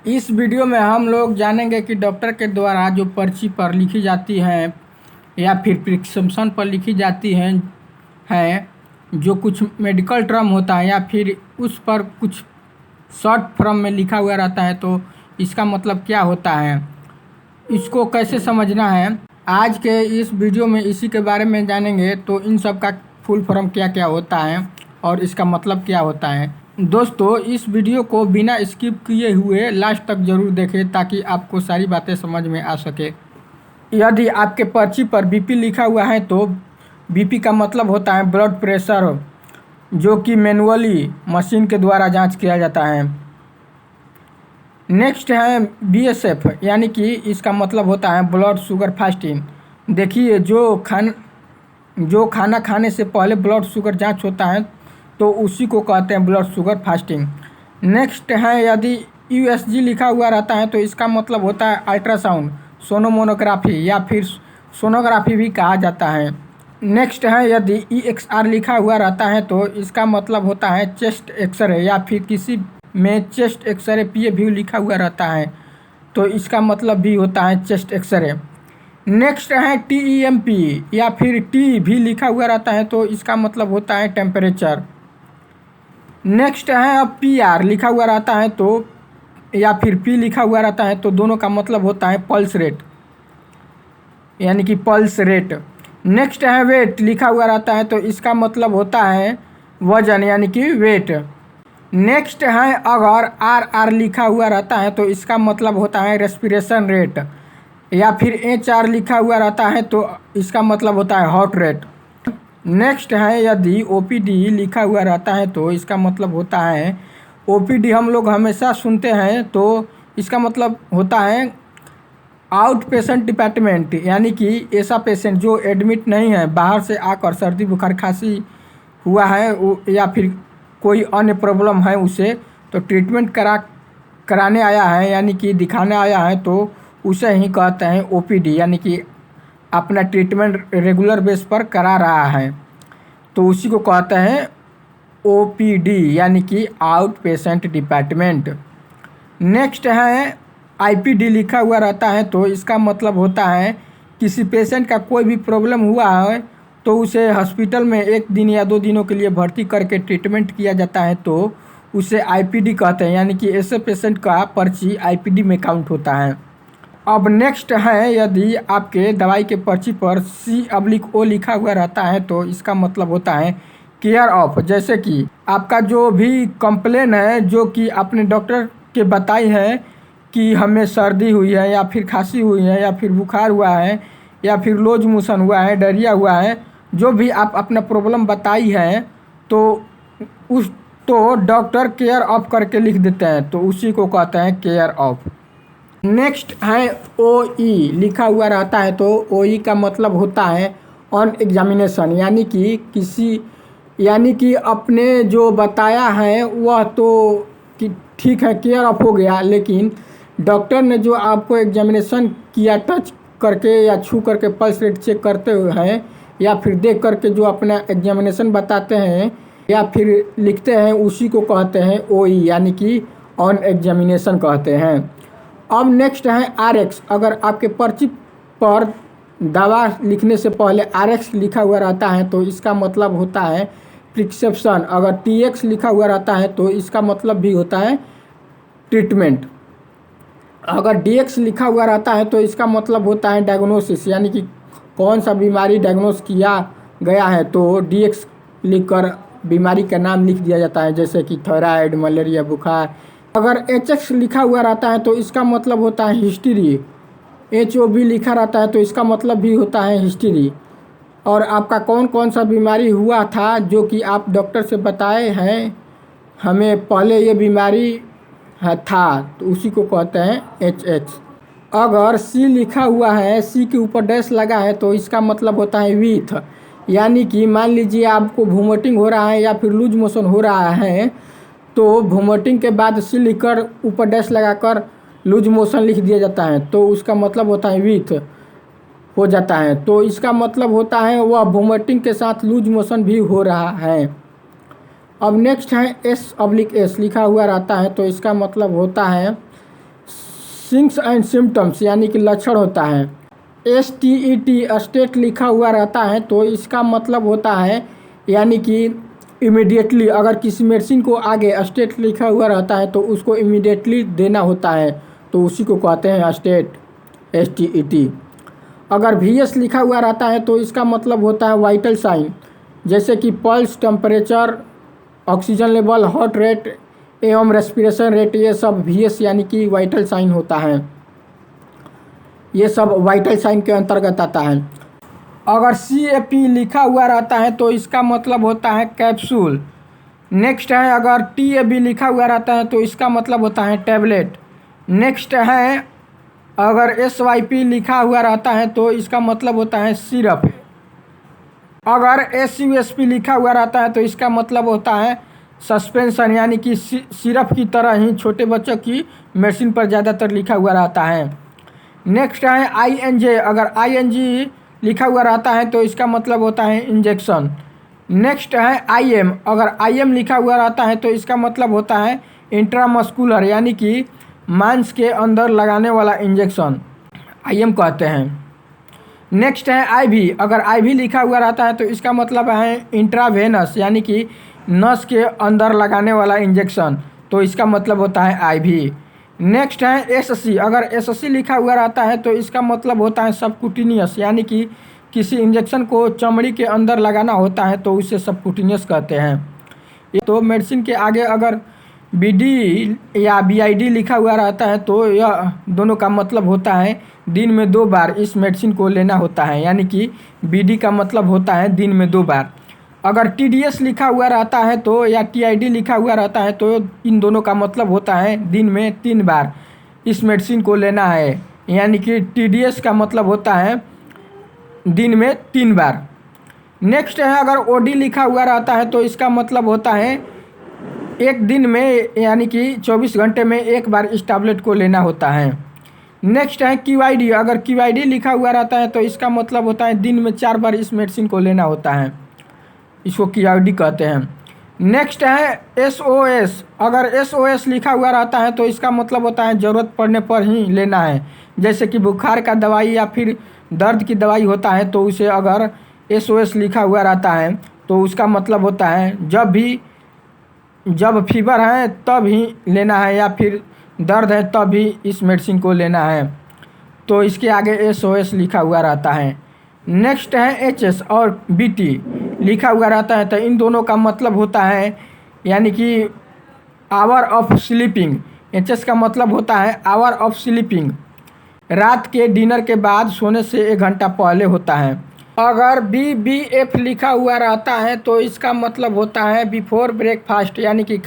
इस वीडियो में हम लोग जानेंगे कि डॉक्टर के द्वारा जो पर्ची पर लिखी जाती हैं या फिर प्रिस्क्रिप्शन पर लिखी जाती हैं जो कुछ मेडिकल टर्म होता है या फिर उस पर कुछ शॉर्ट फॉर्म में लिखा हुआ रहता है, तो इसका मतलब क्या होता है, इसको कैसे समझना है। आज के इस वीडियो में इसी के बारे में जानेंगे। तो इन सब का फुल फॉर्म क्या क्या होता है और इसका मतलब क्या होता है। दोस्तों, इस वीडियो को बिना स्किप किए हुए लास्ट तक ज़रूर देखें ताकि आपको सारी बातें समझ में आ सके। यदि आपके पर्ची पर बीपी लिखा हुआ है तो बीपी का मतलब होता है ब्लड प्रेशर, जो कि मैनुअली मशीन के द्वारा जांच किया जाता है। नेक्स्ट है बीएसएफ, यानी कि इसका मतलब होता है ब्लड शुगर फास्टिंग। देखिए, जो खाना खाने से पहले ब्लड शुगर जांच होता है तो उसी को कहते हैं ब्लड शुगर फास्टिंग। नेक्स्ट है, यदि यूएसजी लिखा हुआ रहता है तो इसका मतलब होता है अल्ट्रासाउंड, सोनोमोनोग्राफी या फिर सोनोग्राफी भी कहा जाता है। नेक्स्ट है, यदि ईएक्सआर लिखा हुआ रहता है तो इसका मतलब होता है चेस्ट एक्सरे, या फिर किसी में चेस्ट एक्सरे पीए भी लिखा हुआ रहता है तो इसका मतलब भी होता है चेस्ट एक्सरे। नेक्स्ट है टीईएमपी, या फिर टी भी लिखा हुआ रहता है तो इसका मतलब होता है टेम्परेचर। नेक्स्ट है, अब पीआर लिखा हुआ रहता है तो या फिर पी लिखा हुआ रहता है तो दोनों का मतलब होता है पल्स रेट, यानी कि पल्स रेट। नेक्स्ट है वेट लिखा हुआ रहता है तो इसका मतलब होता है वजन, यानी कि वेट। नेक्स्ट है, अगर आर लिखा हुआ रहता है तो इसका मतलब होता है रेस्पिरेशन रेट, या फिर एचआर लिखा हुआ रहता है तो इसका मतलब होता है हार्ट रेट। नेक्स्ट है, यदि ओपीडी लिखा हुआ रहता है तो इसका मतलब होता है ओपीडी हम लोग हमेशा सुनते हैं तो इसका मतलब होता है आउट पेशेंट डिपार्टमेंट, यानी कि ऐसा पेशेंट जो एडमिट नहीं है, बाहर से आकर सर्दी बुखार खांसी हुआ है या फिर कोई अन्य प्रॉब्लम है उसे, तो ट्रीटमेंट कराने आया है, यानी कि दिखाने आया है, तो उसे ही कहते हैं ओपीडी, यानी कि अपना ट्रीटमेंट रेगुलर बेस पर करा रहा है तो उसी को कहते हैं ओपीडी, यानी कि आउट पेशेंट डिपार्टमेंट। नेक्स्ट है, आईपीडी लिखा हुआ रहता है तो इसका मतलब होता है किसी पेशेंट का कोई भी प्रॉब्लम हुआ है तो उसे हॉस्पिटल में 1 दिन या 2 दिनों के लिए भर्ती करके ट्रीटमेंट किया जाता है तो उसे आईपीडी कहते हैं, यानी कि ऐसे पेशेंट का पर्ची आईपीडी में काउंट होता है। अब नेक्स्ट है, यदि आपके दवाई के पर्ची पर C/O लिखा हुआ रहता है तो इसका मतलब होता है केयर ऑफ। जैसे कि आपका जो भी कंप्लेन है, जो कि आपने डॉक्टर के बताई है कि हमें सर्दी हुई है या फिर खांसी हुई है या फिर बुखार हुआ है या फिर लूज मोशन हुआ है, डायरिया हुआ है, जो भी आप अपना प्रॉब्लम बताई है तो उस तो डॉक्टर केयर ऑफ करके लिख देते हैं तो उसी को कहते हैं केयर ऑफ। नेक्स्ट है ओई लिखा हुआ रहता है तो ओई का मतलब होता है ऑन एग्जामिनेशन, यानी कि अपने जो बताया है वह तो कि ठीक है, केयर ऑफ हो गया, लेकिन डॉक्टर ने जो आपको एग्जामिनेशन किया, टच करके या छू करके पल्स रेट चेक करते हुए हैं या फिर देख करके जो अपना एग्जामिनेशन बताते हैं या फिर लिखते हैं, उसी को कहते हैं ओई, यानी कि ऑन एग्जामिनेशन कहते हैं। अब नेक्स्ट है आरएक्स। अगर आपके पर्ची पर दवा लिखने से पहले आरएक्स लिखा हुआ रहता है तो इसका मतलब होता है प्रिस्क्रिप्शन। अगर टीएक्स लिखा हुआ रहता है तो इसका मतलब भी होता है ट्रीटमेंट। अगर डीएक्स लिखा हुआ रहता है तो इसका मतलब होता है डायग्नोसिस, यानी कि कौन सा बीमारी डायग्नोस किया गया है तो डीएक्स लिखकर बीमारी का नाम लिख दिया जाता है, जैसे कि थायराइड, मलेरिया, बुखार। अगर एचएक्स लिखा हुआ रहता है तो इसका मतलब होता है हिस्ट्री। एचओबी लिखा रहता है तो इसका मतलब भी होता है हिस्ट्री। और आपका कौन कौन सा बीमारी हुआ था जो कि आप डॉक्टर से बताए हैं, हमें पहले ये बीमारी था, तो उसी को कहते हैं एचएक्स। अगर सी लिखा हुआ है, सी के ऊपर डैश लगा है तो इसका मतलब होता है विथ, यानी कि मान लीजिए आपको वोमिटिंग हो रहा है या फिर लूज मोशन हो रहा है तो वोमिटिंग के बाद सी लिखकर ऊपर डैश लगाकर लूज मोशन लिख दिया जाता है तो उसका मतलब होता है विथ हो जाता है, तो इसका मतलब होता है वह वोमिटिंग के साथ लूज मोशन भी हो रहा है। अब नेक्स्ट है S/S लिखा हुआ रहता है तो इसका मतलब होता है सिम्स एंड सिम्टम्स यानी कि लक्षण होता है। STET स्टेट लिखा हुआ रहता है तो इसका मतलब होता है यानी कि इमीडिएटली, अगर किसी मेडिसिन को आगे स्टेट लिखा हुआ रहता है तो उसको इमीडिएटली देना होता है, तो उसी को कहते हैं स्टेट, STET। अगर VS लिखा हुआ रहता है तो इसका मतलब होता है वाइटल साइन, जैसे कि pulse, temperature, oxygen level, heart rate एवं रेस्पिरेशन रेट, ये सब VS यानी कि वाइटल साइन होता है। ये सब वाइटल साइन के अंतर्गत आता है। अगर CAP लिखा हुआ रहता है तो इसका मतलब होता है कैप्सूल। नेक्स्ट है अगर TAB लिखा हुआ रहता है तो इसका मतलब होता है टैबलेट। नेक्स्ट है अगर SYP लिखा हुआ रहता है तो इसका मतलब होता है सिरप। अगर SUSP लिखा हुआ रहता है तो इसका मतलब होता है सस्पेंशन, यानी कि सिरप की तरह ही छोटे बच्चों की मेडिसिन पर ज़्यादातर लिखा हुआ रहता है। नेक्स्ट है INJ, अगर ING लिखा हुआ रहता है तो इसका मतलब होता है इंजेक्शन। नेक्स्ट है IM, अगर IM लिखा हुआ रहता है तो इसका मतलब होता है इंट्रामस्कुलर, यानी कि मांस के अंदर लगाने वाला इंजेक्शन, IM कहते हैं। नेक्स्ट है IV, अगर IV लिखा हुआ रहता है तो इसका मतलब है इंट्रावेनस, यानी कि नस के अंदर लगाने वाला इंजेक्शन, तो इसका मतलब होता है IV। नेक्स्ट है SC, अगर SC लिखा हुआ रहता है तो इसका मतलब होता है सबकुटिनियस, यानी कि किसी इंजेक्शन को चमड़ी के अंदर लगाना होता है तो उसे सबकुटिनियस कहते हैं। तो मेडिसिन के आगे अगर BD या BID लिखा हुआ रहता है तो यह दोनों का मतलब होता है दिन में 2 बार इस मेडिसिन को लेना होता है, यानी कि BD का मतलब होता है दिन में 2 बार। अगर TDS लिखा हुआ रहता है तो या TID लिखा हुआ रहता है तो इन दोनों का मतलब होता है दिन में 3 बार इस मेडिसिन को लेना है, यानी कि TDS का मतलब होता है दिन में 3 बार। नेक्स्ट है अगर OD लिखा हुआ रहता है तो इसका मतलब होता है एक दिन में, यानी कि 24 घंटे में 1 बार इस टैबलेट को लेना होता है। नेक्स्ट है QID, अगर QID लिखा हुआ रहता है तो इसका मतलब होता है दिन में 4 बार इस मेडिसिन को लेना होता है, इसको QID कहते हैं। नेक्स्ट है SOS, अगर SOS लिखा हुआ रहता है तो इसका मतलब होता है ज़रूरत पड़ने पर ही लेना है, जैसे कि बुखार का दवाई या फिर दर्द की दवाई होता है तो उसे अगर SOS लिखा हुआ रहता है तो उसका मतलब होता है जब फीवर है तब ही लेना है या फिर दर्द है तब ही इस मेडिसिन को लेना है, तो इसके आगे SOS लिखा हुआ रहता है। नेक्स्ट है HS और BT लिखा हुआ रहता है तो इन दोनों का मतलब होता है यानी कि आवर ऑफ स्लीपिंग। HS का मतलब होता है आवर ऑफ स्लीपिंग, रात के डिनर के बाद सोने से 1 घंटा पहले होता है। अगर BBF लिखा हुआ रहता है तो इसका मतलब होता है बिफोर ब्रेकफास्ट, यानी कि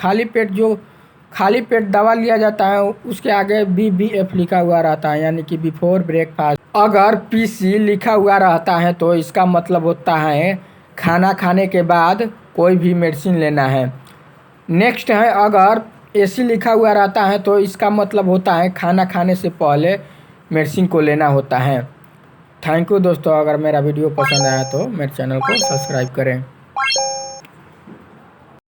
खाली पेट दवा लिया जाता है उसके आगे BBF लिखा हुआ रहता है, यानी कि बिफोर ब्रेकफास्ट। अगर PC लिखा हुआ रहता है तो इसका मतलब होता है खाना खाने के बाद कोई भी मेडिसिन लेना है। नेक्स्ट है अगर AC लिखा हुआ रहता है तो इसका मतलब होता है खाना खाने से पहले मेडिसिन को लेना होता है। थैंक यू दोस्तों, अगर मेरा वीडियो पसंद आया तो मेरे चैनल को सब्सक्राइब करें।